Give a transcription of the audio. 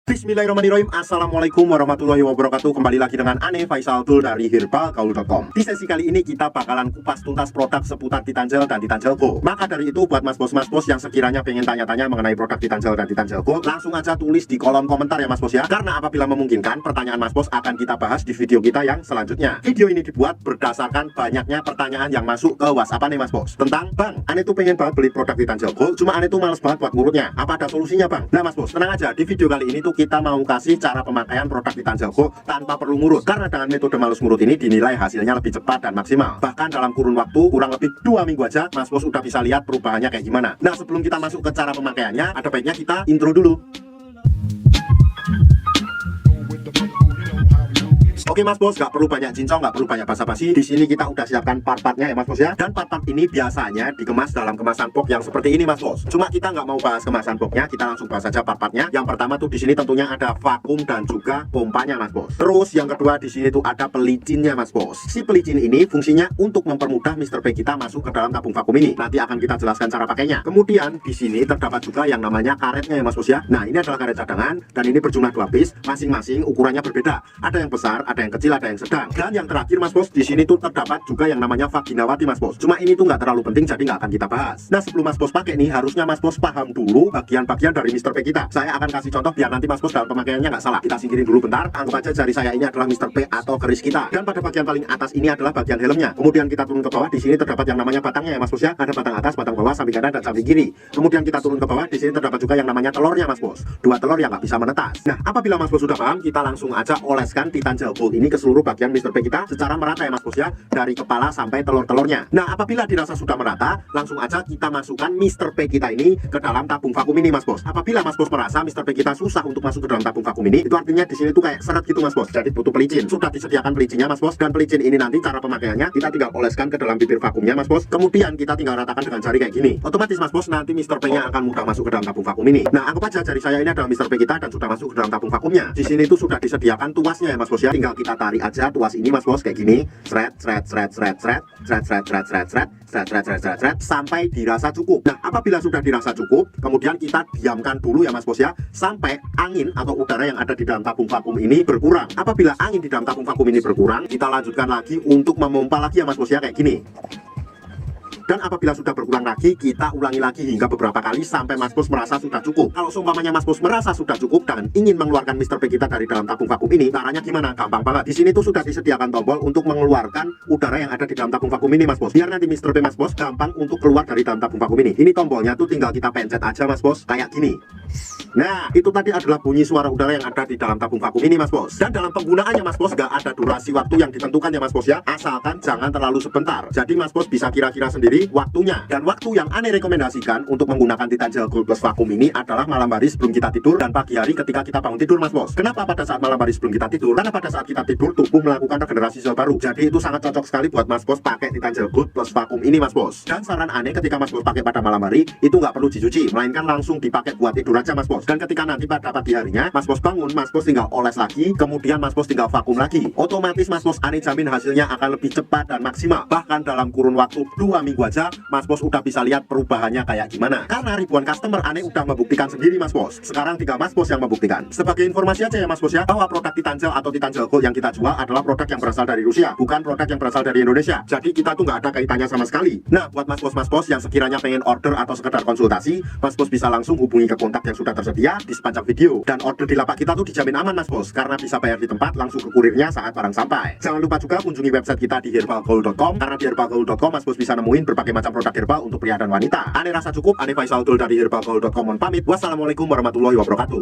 Bismillahirrahmanirrahim. Assalamualaikum warahmatullahi wabarakatuh. Kembali lagi dengan Ane Faisal Tool dari herbalgaul.com. Di sesi kali ini kita bakalan kupas tuntas produk seputar Titan Gel dan Titan Gel Go. Maka dari itu buat mas bos yang sekiranya pengen tanya-tanya mengenai produk Titan Gel dan Titan Gel Go, langsung aja tulis di kolom komentar ya mas bos ya. Karena apabila memungkinkan, pertanyaan mas bos akan kita bahas di video kita yang selanjutnya. Video ini dibuat berdasarkan banyaknya pertanyaan yang masuk ke WhatsApp Ane mas bos tentang, "Bang, Ane tuh pengen banget beli produk Titan Gel Go, cuma Ane tuh males banget buat ngurutnya. Apa ada solusinya, Bang?" Nah mas bos, tenang aja, di video kali ini tuh kita mau kasih cara pemakaian produk Titan Gel Go tanpa perlu ngurut. Karena dengan metode males ngurut ini dinilai hasilnya lebih cepat dan maksimal. Bahkan dalam kurun waktu kurang lebih 2 minggu aja mas bos udah bisa lihat perubahannya kayak gimana. Nah sebelum kita masuk ke cara pemakaiannya, ada baiknya kita intro dulu. Oke mas bos, gak perlu banyak cincong, gak perlu banyak basa-basi. Di sini kita udah siapkan part-partnya ya mas bos ya. Dan part-part ini biasanya dikemas dalam kemasan box yang seperti ini mas bos. Cuma kita nggak mau bahas kemasan boxnya, kita langsung bahas saja part-partnya. Yang pertama tuh di sini tentunya ada vakum dan juga pompanya mas bos. Terus yang kedua di sini tuh ada pelicinnya mas bos. Si pelicin ini fungsinya untuk mempermudah Mr. P kita masuk ke dalam tabung vakum ini. Nanti akan kita jelaskan cara pakainya. Kemudian di sini terdapat juga yang namanya karetnya ya mas bos ya. Nah ini adalah karet cadangan dan ini berjumlah 2 piece, masing-masing ukurannya berbeda. Ada yang besar, ada yang kecil, ada yang sedang. Dan yang terakhir mas bos, di sini tuh terdapat juga yang namanya vaginawati mas bos. Cuma ini tuh nggak terlalu penting, jadi nggak akan kita bahas. Nah sebelum mas bos pakai nih, harusnya mas bos paham dulu bagian-bagian dari Mr. P kita. Saya akan kasih contoh biar nanti mas bos dalam pemakaiannya nggak salah. Kita singkirin dulu bentar. Anggap aja jari saya ini adalah Mr. P atau keris kita. Dan pada bagian paling atas ini adalah bagian helmnya. Kemudian kita turun ke bawah, di sini terdapat yang namanya batangnya ya mas bos ya. Ada batang atas, batang bawah, samping kanan dan samping kiri. Kemudian kita turun ke bawah, di sini terdapat juga yang namanya telurnya mas bos. 2 telur yang nggak bisa menetas. Nah apabila mas bos sudah paham, kita langsung aja oleskan Titan Gel Go ini ke seluruh bagian Mr. P kita secara merata ya mas bos ya, dari kepala sampai telur-telurnya. Nah apabila dirasa sudah merata, langsung aja kita masukkan Mr. P kita ini ke dalam tabung vakum ini mas bos. Apabila mas bos merasa Mr. P kita susah untuk masuk ke dalam tabung vakum ini, itu artinya di sini tuh kayak seret gitu mas bos, jadi butuh pelicin. Sudah disediakan pelicinnya mas bos, dan pelicin ini nanti cara pemakaiannya kita tinggal oleskan ke dalam bibir vakumnya mas bos. Kemudian kita tinggal ratakan dengan jari kayak gini. Otomatis mas bos nanti Mr. P nya akan mudah masuk ke dalam tabung vakum ini. Nah anggap aja jari saya ini adalah Mr. P kita dan sudah masuk ke dalam tabung vakumnya. Di sini tuh sudah disediakan tuasnya ya mas bos ya, tinggal kita tarik aja tuas ini mas bos kayak gini, sampai dirasa cukup. Nah apabila sudah dirasa cukup, kemudian kita diamkan dulu ya mas bos ya, sampai angin atau udara yang ada di dalam tabung vakum ini berkurang. Apabila angin di dalam tabung vakum ini berkurang, kita lanjutkan lagi untuk memompa lagi ya mas bos ya, kayak gini. Dan apabila sudah berkurang lagi, kita ulangi lagi hingga beberapa kali sampai mas bos merasa sudah cukup. Kalau seumpamanya mas bos merasa sudah cukup dan ingin mengeluarkan Mr. P kita dari dalam tabung vakum ini, caranya gimana? Gampang banget. Di sini tuh sudah disediakan tombol untuk mengeluarkan udara yang ada di dalam tabung vakum ini mas bos. Biar nanti Mr. P mas bos gampang untuk keluar dari dalam tabung vakum ini. Ini tombolnya tuh tinggal kita pencet aja mas bos, kayak gini. Nah itu tadi adalah bunyi suara udara yang ada di dalam tabung vakum ini mas bos. Dan dalam penggunaannya mas bos gak ada durasi waktu yang ditentukan ya mas bos ya, asalkan jangan terlalu sebentar. Jadi mas bos bisa kira-kira sendiri waktunya. Dan waktu yang Ane rekomendasikan untuk menggunakan Titan Gel Go plus vakum ini adalah malam hari sebelum kita tidur dan pagi hari ketika kita bangun tidur mas bos. Kenapa pada saat malam hari sebelum kita tidur? Karena pada saat kita tidur tubuh melakukan regenerasi sel baru. Jadi itu sangat cocok sekali buat mas bos pakai Titan Gel Go plus vakum ini mas bos. Dan saran Ane ketika mas bos pakai pada malam hari itu nggak perlu dicuci, melainkan langsung dipakai buat tidur aja mas bos. Dan ketika nanti pada pagi harinya mas bos bangun, mas bos tinggal oles lagi, kemudian mas bos tinggal vakum lagi. Otomatis mas bos Ane jamin hasilnya akan lebih cepat dan maksimal. Bahkan dalam kurun waktu 2 minggu aja mas bos udah bisa lihat perubahannya kayak gimana. Karena ribuan customer Ane udah membuktikan sendiri mas bos. Sekarang tinggal mas bos yang membuktikan. Sebagai informasi aja ya mas bos ya, bahwa produk Titan Gel atau Titan Gel Go yang kita jual adalah produk yang berasal dari Rusia, bukan produk yang berasal dari Indonesia. Jadi kita tuh nggak ada kaitannya sama sekali. Nah buat mas bos yang sekiranya pengen order atau sekedar konsultasi, mas bos bisa langsung hubungi ke kontak yang sudah tersedia di sepanjang video. Dan order di lapak kita tuh dijamin aman mas bos, karena bisa bayar di tempat langsung ke kurirnya saat barang sampai. Jangan lupa juga kunjungi website kita di herbalgaul.com, karena di herbalgaul.com mas bos bisa nemuin berbagai macam produk herbal untuk pria dan wanita. Ane rasa cukup, Ane Faisal Tool dari herbalgaul.com pamit. Wassalamualaikum warahmatullahi wabarakatuh.